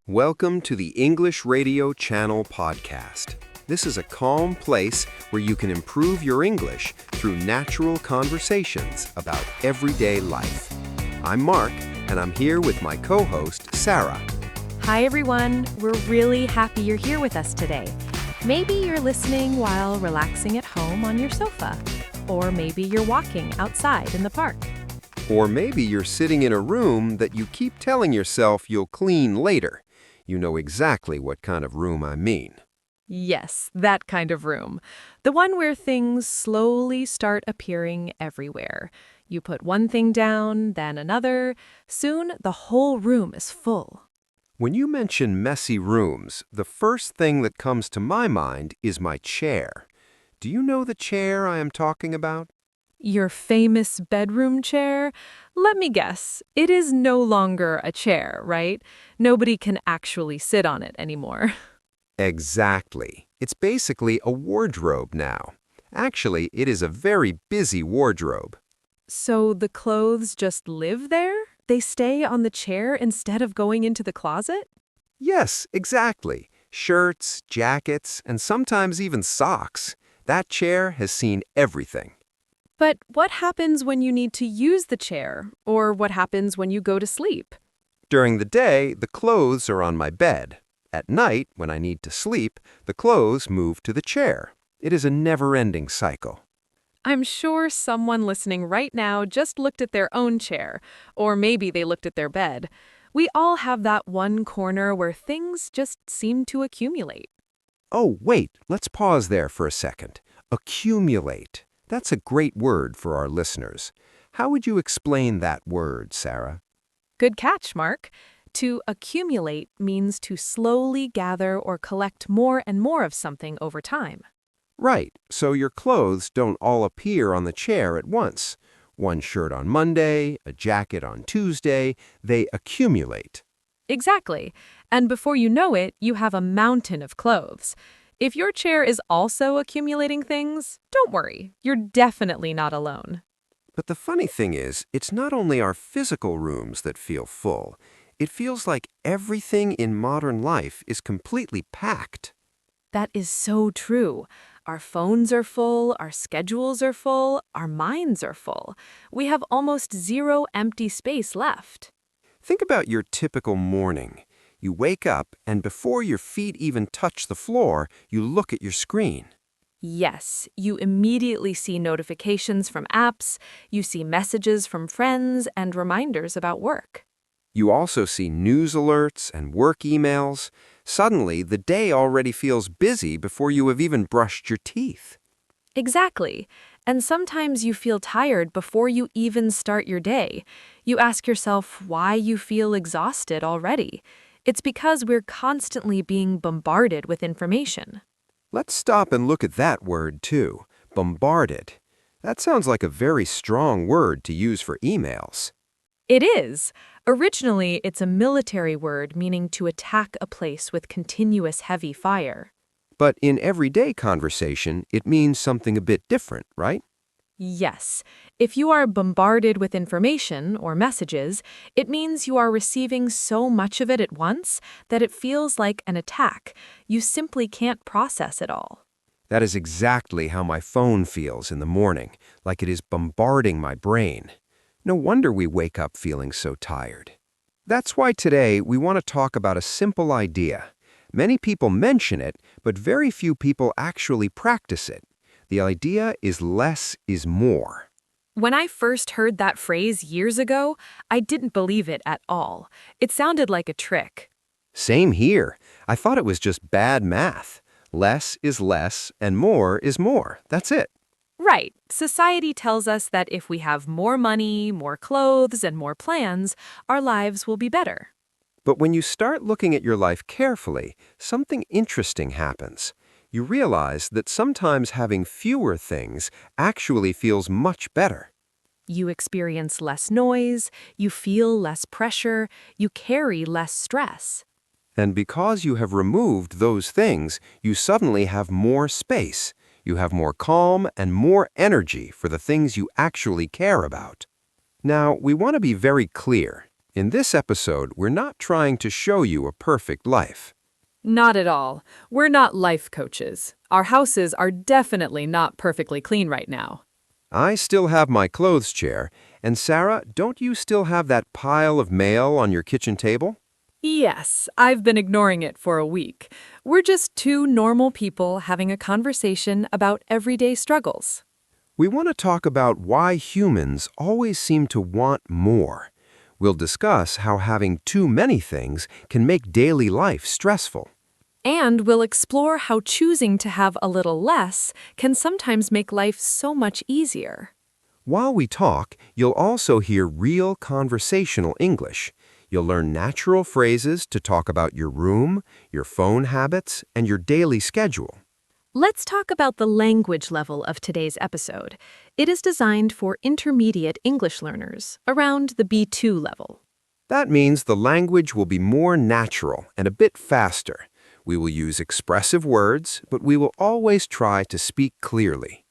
Welcome to the English Radio Channel podcast. This is a calm place where you can improve your English through natural conversations about everyday life. I'm Mark, and I'm here with my co-host, Sarah. Hi, everyone. We're really happy you're here with us today. Maybe you're listening while relaxing at home on your sofa, or maybe you're walking outside in the park. Or maybe you're sitting in a room that you keep telling yourself you'll clean later. You know exactly what kind of room I mean. Yes, that kind of room. The one where things slowly start appearing everywhere. You put one thing down, then another. Soon, the whole room is full. When you mention messy rooms, the first thing that comes to my mind is my chair. Do you know the chair I am talking about? Your famous bedroom chair? Let me guess, it is no longer a chair, right? Nobody can actually sit on it anymore. Exactly. It's basically a wardrobe now. Actually, it is a very busy wardrobe. So the clothes just live there? They stay on the chair instead of going into the closet? Yes, exactly. Shirts, jackets, and sometimes even socks. That chair has seen everything. But what happens when you need to use the chair? Or what happens when you go to sleep? During the day, the clothes are on my bed. At night, when I need to sleep, the clothes move to the chair. It is a never-ending cycle. I'm sure someone listening right now just looked at their own chair, or maybe they looked at their bed. We all have that one corner where things just seem to accumulate. Oh, wait, let's pause there for a second. Accumulate. That's a great word for our listeners. How would you explain that word, Sarah? Good catch, Mark. To accumulate means to slowly gather or collect more and more of something over time. Right, so your clothes don't all appear on the chair at once. One shirt on Monday, a jacket on Tuesday, they accumulate. Exactly. And before you know it, you have a mountain of clothes. If your chair is also accumulating things, don't worry, you're definitely not alone. But the funny thing is, it's not only our physical rooms that feel full. It feels like everything in modern life is completely packed. That is so true. Our phones are full, our schedules are full, our minds are full. We have almost zero empty space left. Think about your typical morning. You wake up, and before your feet even touch the floor, you look at your screen. Yes, you immediately see notifications from apps, you see messages from friends, and reminders about work. You also see news alerts and work emails. Suddenly, the day already feels busy before you have even brushed your teeth. Exactly. And sometimes you feel tired before you even start your day. You ask yourself why you feel exhausted already. It's because we're constantly being bombarded with information. Let's stop and look at that word, too. Bombarded. That sounds like a very strong word to use for emails. It is. Originally, it's a military word meaning to attack a place with continuous heavy fire. But in everyday conversation, it means something a bit different, right? Yes. If you are bombarded with information or messages, it means you are receiving so much of it at once that it feels like an attack. You simply can't process it all. That is exactly how my phone feels in the morning, like it is bombarding my brain. No wonder we wake up feeling so tired. That's why today we want to talk about a simple idea. Many people mention it, but very few people actually practice it. The idea is less is more. When I first heard that phrase years ago, I didn't believe it at all. It sounded like a trick. Same here. I thought it was just bad math. Less is less and more is more. That's it. Right. Society tells us that if we have more money, more clothes, and more plans, our lives will be better. But when you start looking at your life carefully, something interesting happens. You realize that sometimes having fewer things actually feels much better. You experience less noise, you feel less pressure, you carry less stress. And because you have removed those things, you suddenly have more space. You have more calm and more energy for the things you actually care about. Now, we want to be very clear. In this episode, we're not trying to show you a perfect life. Not at all. We're not life coaches. Our houses are definitely not perfectly clean right now. I still have my clothes chair, and Sarah, don't you still have that pile of mail on your kitchen table? Yes, I've been ignoring it for a week. We're just two normal people having a conversation about everyday struggles. We want to talk about why humans always seem to want more. We'll discuss how having too many things can make daily life stressful. And we'll explore how choosing to have a little less can sometimes make life so much easier. While we talk, you'll also hear real conversational English. You'll learn natural phrases to talk about your room, your phone habits, and your daily schedule. Let's talk about the language level of today's episode. It is designed for intermediate English learners, around the B2 level. That means the language will be more natural and a bit faster. We will use expressive words, but we will always try to speak clearly.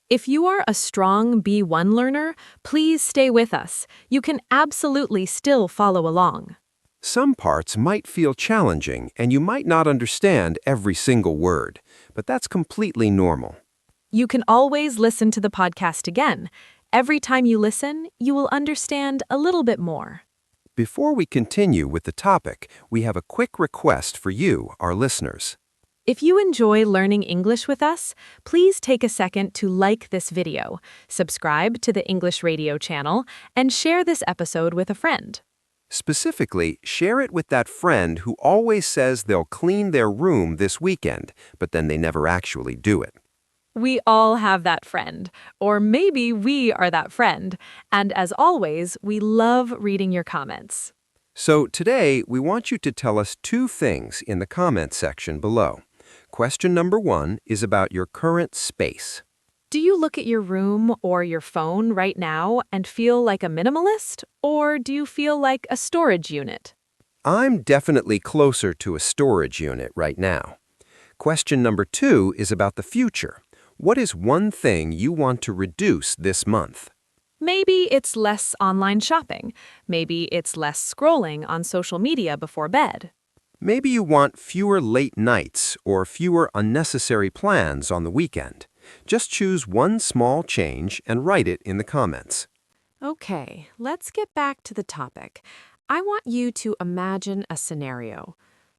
If you are a strong B1 learner, please stay with us. You can absolutely still follow along. Some parts might feel challenging, and you might not understand every single word, but that's completely normal. You can always listen to the podcast again. Every time you listen, you will understand a little bit more. Before we continue with the topic, we have a quick request for you, our listeners. If you enjoy learning English with us, please take a second to like this video, subscribe to the English Radio channel, and share this episode with a friend. Specifically, share it with that friend who always says they'll clean their room this weekend, but then they never actually do it. We all have that friend, or maybe we are that friend. And as always, we love reading your comments. So today, we want you to tell us two things in the comment section below. Question number 1 is about your current space. Do you look at your room or your phone right now and feel like a minimalist, or do you feel like a storage unit? I'm definitely closer to a storage unit right now. Question number 2 is about the future. What is one thing you want to reduce this month? Maybe it's less online shopping. Maybe it's less scrolling on social media before bed. Maybe you want fewer late nights or fewer unnecessary plans on the weekend. Just choose one small change and write it in the comments. Okay, let's get back to the topic. I want you to imagine a scenario.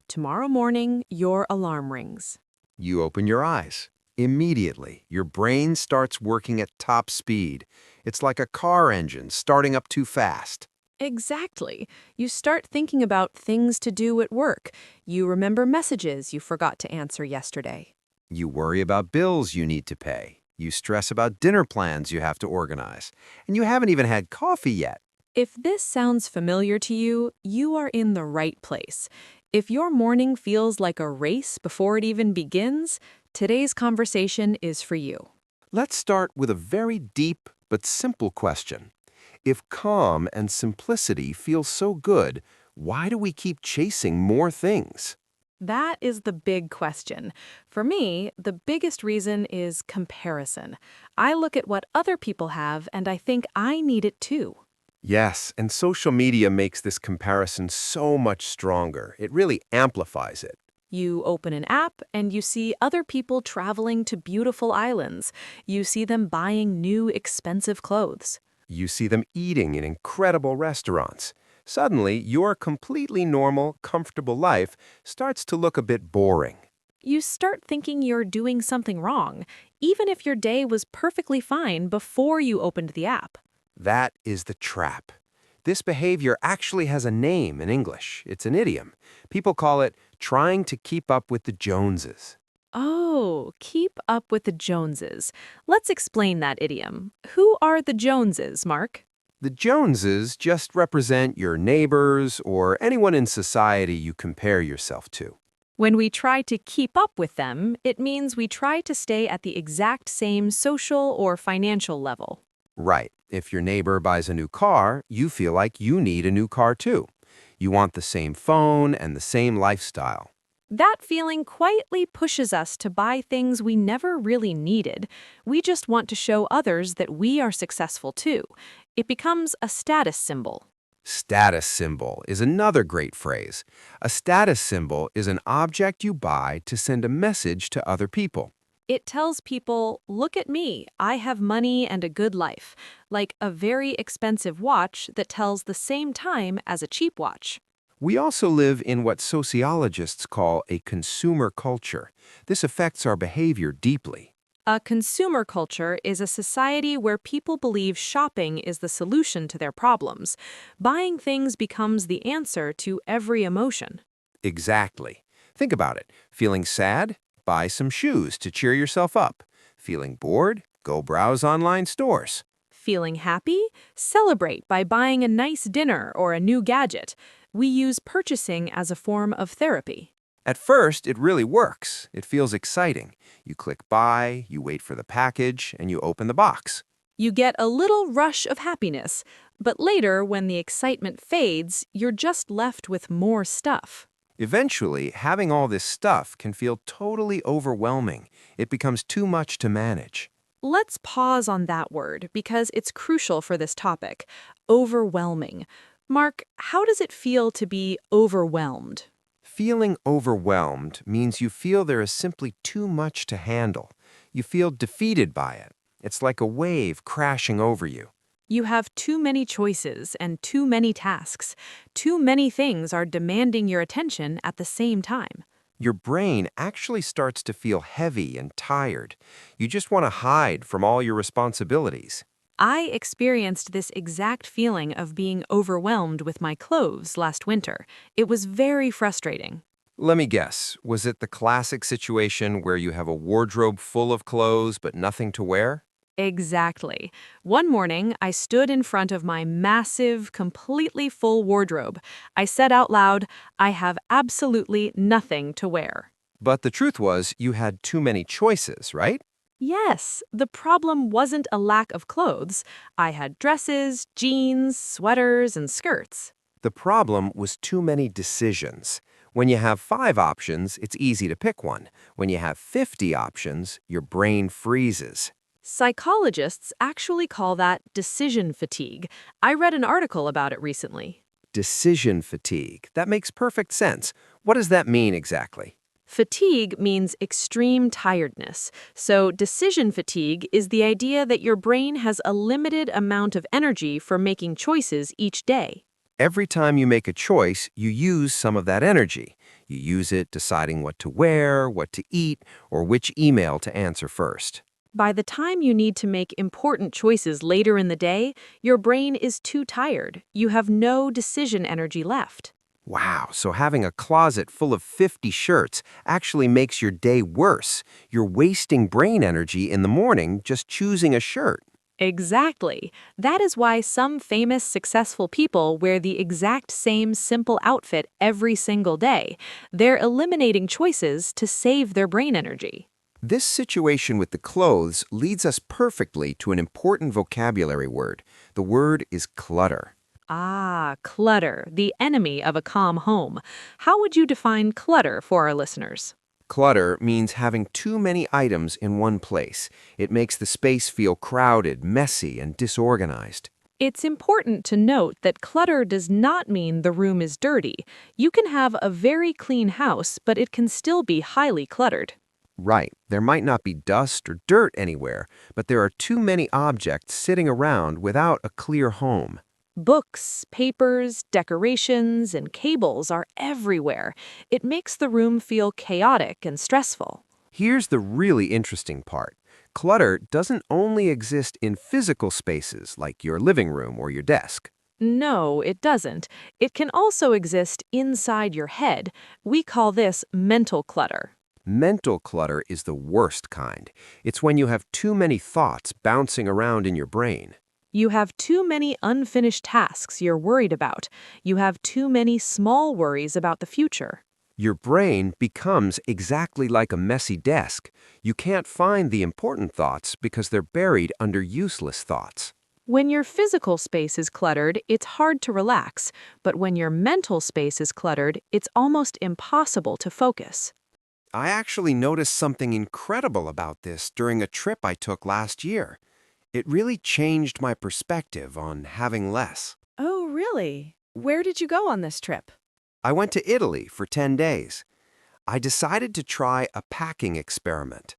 Tomorrow morning, your alarm rings. You open your eyes. Immediately, your brain starts working at top speed. It's like a car engine starting up too fast. Exactly. You start thinking about things to do at work. You remember messages you forgot to answer yesterday. You worry about bills you need to pay. You stress about dinner plans you have to organize. And you haven't even had coffee yet. If this sounds familiar to you, you are in the right place. If your morning feels like a race before it even begins, today's conversation is for you. Let's start with a very deep but simple question. If calm and simplicity feel so good, why do we keep chasing more things? That is the big question. For me, the biggest reason is comparison. I look at what other people have and I think I need it too. Yes, and social media makes this comparison so much stronger. It really amplifies it. You open an app and you see other people traveling to beautiful islands. You see them buying new expensive clothes. You see them eating in incredible restaurants. Suddenly, your completely normal, comfortable life starts to look a bit boring. You start thinking you're doing something wrong, even if your day was perfectly fine before you opened the app. That is the trap. This behavior actually has a name in English. It's an idiom. People call it trying to keep up with the Joneses. Oh, keep up with the Joneses. Let's explain that idiom. Who are the Joneses, Mark? The Joneses just represent your neighbors or anyone in society you compare yourself to. When we try to keep up with them, it means we try to stay at the exact same social or financial level. Right. If your neighbor buys a new car, you feel like you need a new car too. You want the same phone and the same lifestyle. That feeling quietly pushes us to buy things we never really needed. We just want to show others that we are successful too. It becomes a status symbol. Status symbol is another great phrase. A status symbol is an object you buy to send a message to other people. It tells people, look at me, I have money and a good life, like a very expensive watch that tells the same time as a cheap watch. We also live in what sociologists call a consumer culture. This affects our behavior deeply. A consumer culture is a society where people believe shopping is the solution to their problems. Buying things becomes the answer to every emotion. Exactly. Think about it. Feeling sad? Buy some shoes to cheer yourself up. Feeling bored? Go browse online stores. Feeling happy? Celebrate by buying a nice dinner or a new gadget. We use purchasing as a form of therapy. At first, it really works. It feels exciting. You click buy, you wait for the package, and you open the box. You get a little rush of happiness, but later, when the excitement fades, you're just left with more stuff. Eventually, having all this stuff can feel totally overwhelming. It becomes too much to manage. Let's pause on that word because it's crucial for this topic. Overwhelming. Mark, how does it feel to be overwhelmed? Feeling overwhelmed means you feel there is simply too much to handle. You feel defeated by it. It's like a wave crashing over you. You have too many choices and too many tasks. Too many things are demanding your attention at the same time. Your brain actually starts to feel heavy and tired. You just want to hide from all your responsibilities. I experienced this exact feeling of being overwhelmed with my clothes last winter. It was very frustrating. Let me guess, was it the classic situation where you have a wardrobe full of clothes but nothing to wear? Exactly. One morning, I stood in front of my massive, completely full wardrobe. I said out loud, I have absolutely nothing to wear. But the truth was, you had too many choices, right? Yes, the problem wasn't a lack of clothes. I had dresses, jeans, sweaters, and skirts. The problem was too many decisions. When you have 5 options, it's easy to pick one. When you have 50 options, your brain freezes. Psychologists actually call that decision fatigue. I read an article about it recently. Decision fatigue. That makes perfect sense. What does that mean exactly? Fatigue means extreme tiredness. So, decision fatigue is the idea that your brain has a limited amount of energy for making choices each day. Every time you make a choice, you use some of that energy. You use it deciding what to wear, what to eat, or which email to answer first. By the time you need to make important choices later in the day, your brain is too tired. You have no decision energy left. Wow, so having a closet full of 50 shirts actually makes your day worse. You're wasting brain energy in the morning just choosing a shirt. Exactly. That is why some famous, successful people wear the exact same simple outfit every single day. They're eliminating choices to save their brain energy. This situation with the clothes leads us perfectly to an important vocabulary word. The word is clutter. Ah, clutter, the enemy of a calm home. How would you define clutter for our listeners? Clutter means having too many items in one place. It makes the space feel crowded, messy, and disorganized. It's important to note that clutter does not mean the room is dirty. You can have a very clean house, but it can still be highly cluttered. Right, there might not be dust or dirt anywhere, but there are too many objects sitting around without a clear home. Books, papers, decorations, and cables are everywhere. It makes the room feel chaotic and stressful. Here's the really interesting part. Clutter doesn't only exist in physical spaces like your living room or your desk. No, it doesn't. It can also exist inside your head. We call this mental clutter. Mental clutter is the worst kind. It's when you have too many thoughts bouncing around in your brain. You have too many unfinished tasks you're worried about. You have too many small worries about the future. Your brain becomes exactly like a messy desk. You can't find the important thoughts because they're buried under useless thoughts. When your physical space is cluttered, it's hard to relax. But when your mental space is cluttered, it's almost impossible to focus. I actually noticed something incredible about this during a trip I took last year. It really changed my perspective on having less. Oh, really? Where did you go on this trip? I went to Italy for 10 days. I decided to try a packing experiment.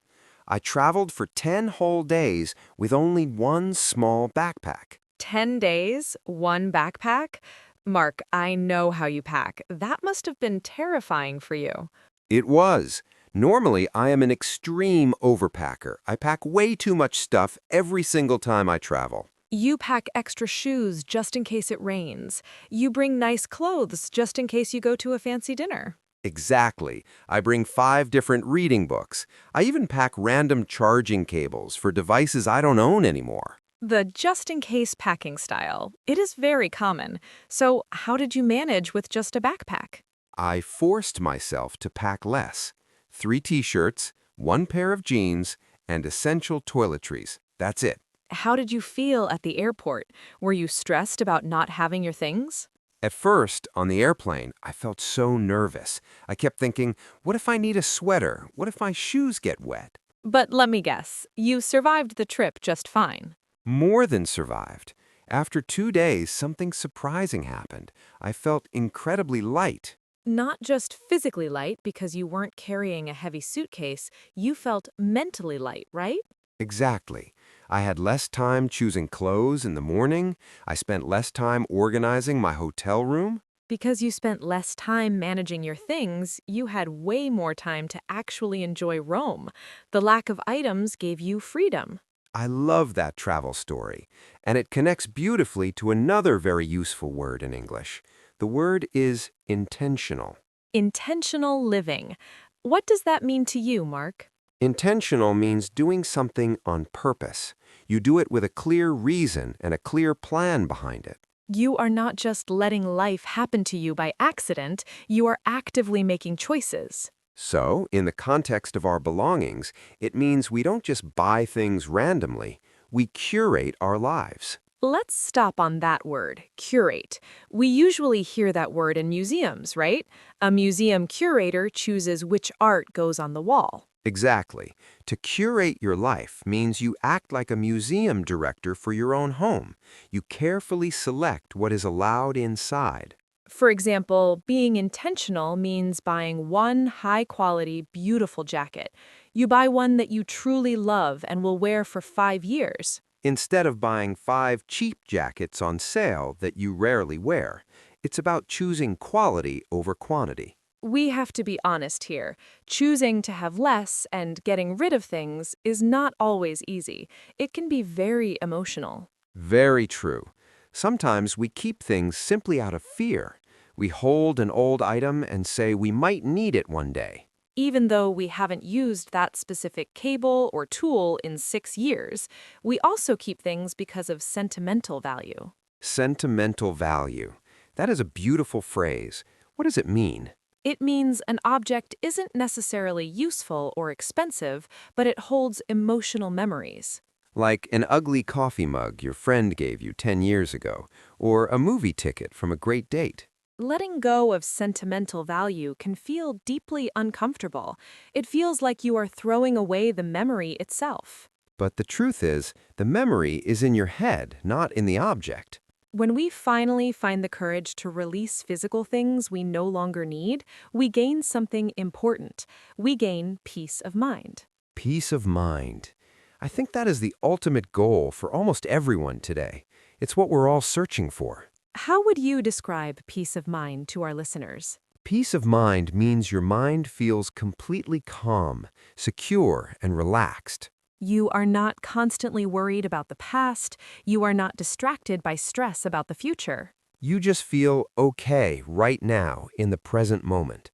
I traveled for 10 whole days with only one small backpack. 10 days, one backpack? Mark, I know how you pack. That must have been terrifying for you. It was. Normally, I am an extreme overpacker. I pack way too much stuff every single time I travel. You pack extra shoes just in case it rains. You bring nice clothes just in case you go to a fancy dinner. Exactly. I bring 5 different reading books. I even pack random charging cables for devices I don't own anymore. The just-in-case packing style. It is very common. So, how did you manage with just a backpack? I forced myself to pack less. 3 t-shirts, 1 pair of jeans, and essential toiletries. That's it. How did you feel at the airport? Were you stressed about not having your things? At first, on the airplane, I felt so nervous. I kept thinking, what if I need a sweater? What if my shoes get wet? But let me guess, you survived the trip just fine. More than survived. After 2 days, something surprising happened. I felt incredibly light. Not just physically light because you weren't carrying a heavy suitcase, you felt mentally light, right? Exactly. I had less time choosing clothes in the morning. I spent less time organizing my hotel room. Because you spent less time managing your things, you had way more time to actually enjoy Rome. The lack of items gave you freedom. I love that travel story, and it connects beautifully to another very useful word in English. The word is intentional. Intentional living. What does that mean to you, Mark? Intentional means doing something on purpose. You do it with a clear reason and a clear plan behind it. You are not just letting life happen to you by accident, you are actively making choices. So, in the context of our belongings, it means we don't just buy things randomly, we curate our lives. Let's stop on that word, curate. We usually hear that word in museums, right? A museum curator chooses which art goes on the wall. Exactly. To curate your life means you act like a museum director for your own home. You carefully select what is allowed inside. For example, being intentional means buying one high-quality, beautiful jacket. You buy one that you truly love and will wear for 5 years. Instead of buying 5 cheap jackets on sale that you rarely wear, it's about choosing quality over quantity. We have to be honest here. Choosing to have less and getting rid of things is not always easy. It can be very emotional. Very true. Sometimes we keep things simply out of fear. We hold an old item and say we might need it one day. Even though we haven't used that specific cable or tool in 6 years, we also keep things because of sentimental value. Sentimental value. That is a beautiful phrase. What does it mean? It means an object isn't necessarily useful or expensive, but it holds emotional memories. Like an ugly coffee mug your friend gave you 10 years ago, or a movie ticket from a great date. Letting go of sentimental value can feel deeply uncomfortable. It feels like you are throwing away the memory itself. But the truth is, the memory is in your head, not in the object. When we finally find the courage to release physical things we no longer need, we gain something important. We gain peace of mind. Peace of mind. I think that is the ultimate goal for almost everyone today. It's what we're all searching for. How would you describe peace of mind to our listeners? Peace of mind means your mind feels completely calm, secure, and relaxed. You are not constantly worried about the past. You are not distracted by stress about the future. You just feel okay right now in the present moment.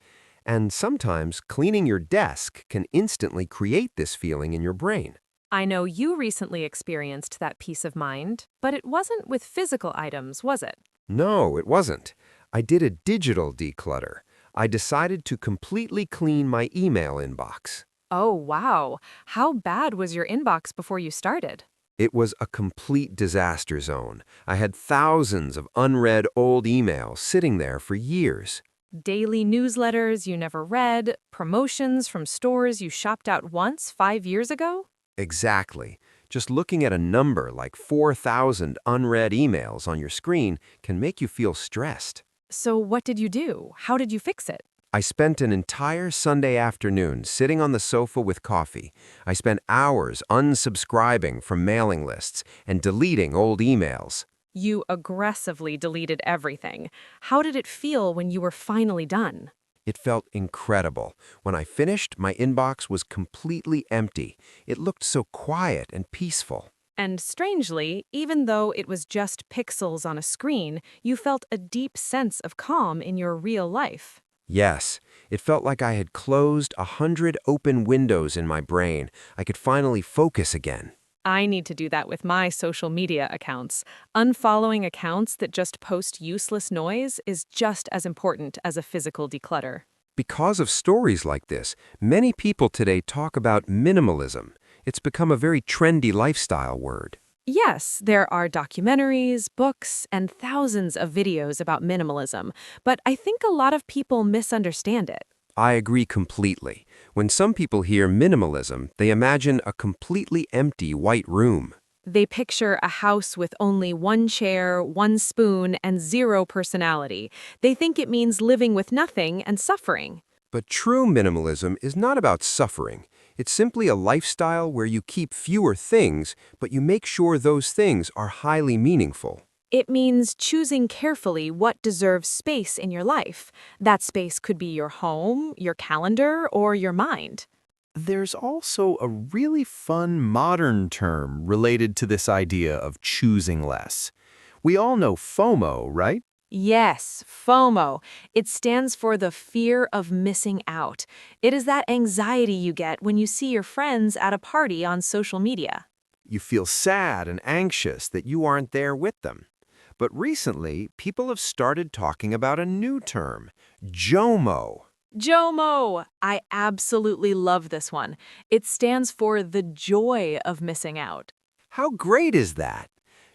And sometimes cleaning your desk can instantly create this feeling in your brain. I know you recently experienced that peace of mind, but it wasn't with physical items, was it? No, it wasn't. I did a digital declutter. I decided to completely clean my email inbox. Oh, wow. How bad was your inbox before you started? It was a complete disaster zone. I had thousands of unread old emails sitting there for years. Daily newsletters you never read, promotions from stores you shopped out once 5 years ago? Exactly. Just looking at a number like 4,000 unread emails on your screen can make you feel stressed. So what did you do? How did you fix it? I spent an entire Sunday afternoon sitting on the sofa with coffee. I spent hours unsubscribing from mailing lists and deleting old emails. You aggressively deleted everything. How did it feel when you were finally done? It felt incredible. When I finished, my inbox was completely empty. It looked so quiet and peaceful. And strangely, even though it was just pixels on a screen, you felt a deep sense of calm in your real life. Yes, it felt like I had closed 100 open windows in my brain. I could finally focus again. I need to do that with my social media accounts. Unfollowing accounts that just post useless noise is just as important as a physical declutter. Because of stories like this, many people today talk about minimalism. It's become a very trendy lifestyle word. Yes, there are documentaries, books, and thousands of videos about minimalism, but I think a lot of people misunderstand it. I agree completely. When some people hear minimalism, they imagine a completely empty white room. They picture a house with only one chair, one spoon, and zero personality. They think it means living with nothing and suffering. But true minimalism is not about suffering. It's simply a lifestyle where you keep fewer things, but you make sure those things are highly meaningful. It means choosing carefully what deserves space in your life. That space could be your home, your calendar, or your mind. There's also a really fun modern term related to this idea of choosing less. We all know FOMO, right? Yes, FOMO. It stands for the fear of missing out. It is that anxiety you get when you see your friends at a party on social media. You feel sad and anxious that you aren't there with them. But recently, people have started talking about a new term, JOMO. JOMO! I absolutely love this one. It stands for the joy of missing out. How great is that?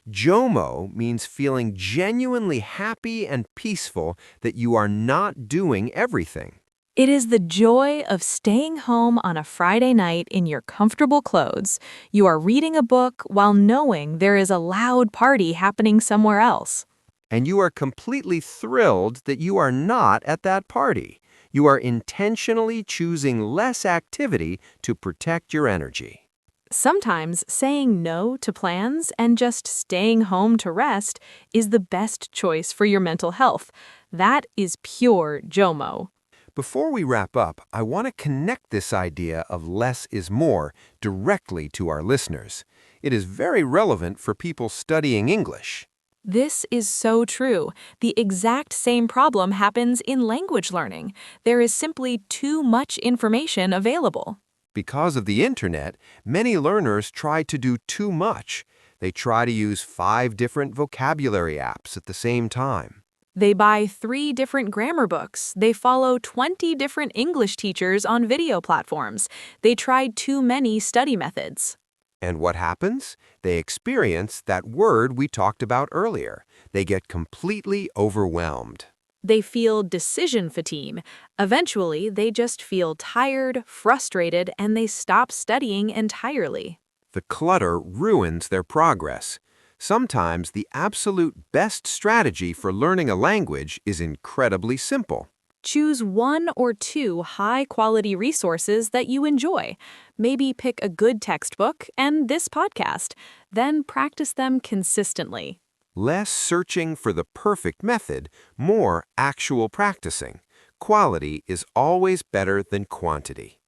JOMO means feeling genuinely happy and peaceful that you are not doing everything. It is the joy of staying home on a Friday night in your comfortable clothes. You are reading a book while knowing there is a loud party happening somewhere else. And you are completely thrilled that you are not at that party. You are intentionally choosing less activity to protect your energy. Sometimes saying no to plans and just staying home to rest is the best choice for your mental health. That is pure JOMO. Before we wrap up, I want to connect this idea of less is more directly to our listeners. It is very relevant for people studying English. This is so true. The exact same problem happens in language learning. There is simply too much information available. Because of the internet, many learners try to do too much. They try to use 5 different vocabulary apps at the same time. They buy 3 different grammar books. They follow 20 different English teachers on video platforms. They tried too many study methods. And what happens? They experience that word we talked about earlier. They get completely overwhelmed. They feel decision fatigue. Eventually, they just feel tired, frustrated, and they stop studying entirely. The clutter ruins their progress. Sometimes the absolute best strategy for learning a language is incredibly simple. Choose 1 or 2 high-quality resources that you enjoy. Maybe pick a good textbook and this podcast. Then practice them consistently. Less searching for the perfect method, more actual practicing. Quality is always better than quantity.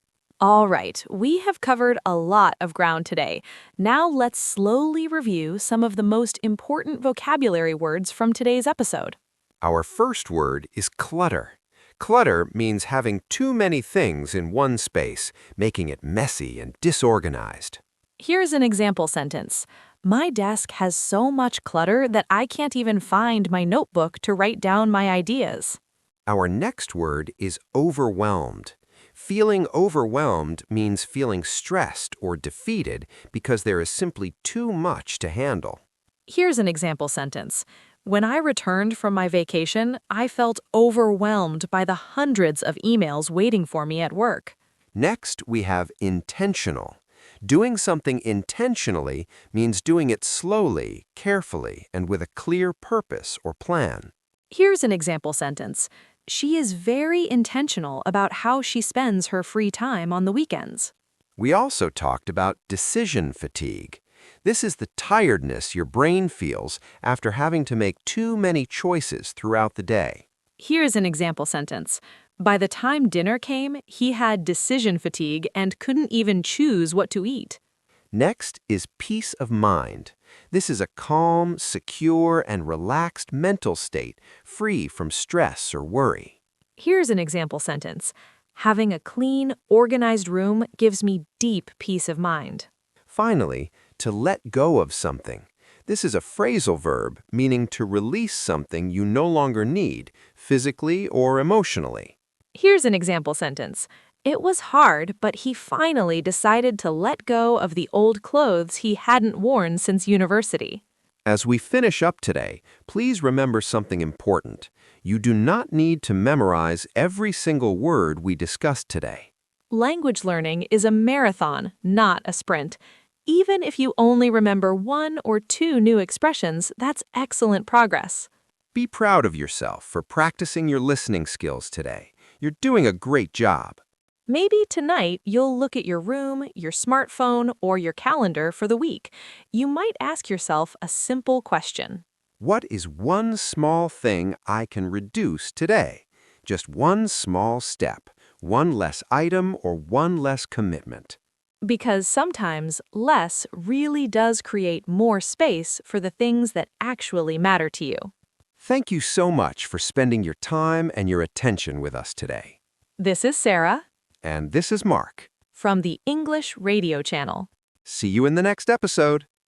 All right, we have covered a lot of ground today. Now let's slowly review some of the most important vocabulary words from today's episode. Our first word is clutter. Clutter means having too many things in one space, making it messy and disorganized. Here's an example sentence. My desk has so much clutter that I can't even find my notebook to write down my ideas. Our next word is overwhelmed. Feeling overwhelmed means feeling stressed or defeated because there is simply too much to handle. Here's an example sentence. When I returned from my vacation, I felt overwhelmed by the hundreds of emails waiting for me at work. Next, we have intentional. Doing something intentionally means doing it slowly, carefully, and with a clear purpose or plan. Here's an example sentence. She is very intentional about how she spends her free time on the weekends. We also talked about decision fatigue. This is the tiredness your brain feels after having to make too many choices throughout the day. Here's an example sentence. By the time dinner came, he had decision fatigue and couldn't even choose what to eat. Next is peace of mind. This is a calm, secure, and relaxed mental state, free from stress or worry. Here's an example sentence. Having a clean, organized room gives me deep peace of mind. Finally, to let go of something. This is a phrasal verb meaning to release something you no longer need, physically or emotionally. Here's an example sentence. It was hard, but he finally decided to let go of the old clothes he hadn't worn since university. As we finish up today, please remember something important. You do not need to memorize every single word we discussed today. Language learning is a marathon, not a sprint. Even if you only remember 1 or 2 new expressions, that's excellent progress. Be proud of yourself for practicing your listening skills today. You're doing a great job. Maybe tonight you'll look at your room, your smartphone, or your calendar for the week. You might ask yourself a simple question. What is one small thing I can reduce today? Just one small step, one less item, or one less commitment. Because sometimes less really does create more space for the things that actually matter to you. Thank you so much for spending your time and your attention with us today. This is Sarah. And this is Mark. From the English Radio Channel. See you in the next episode.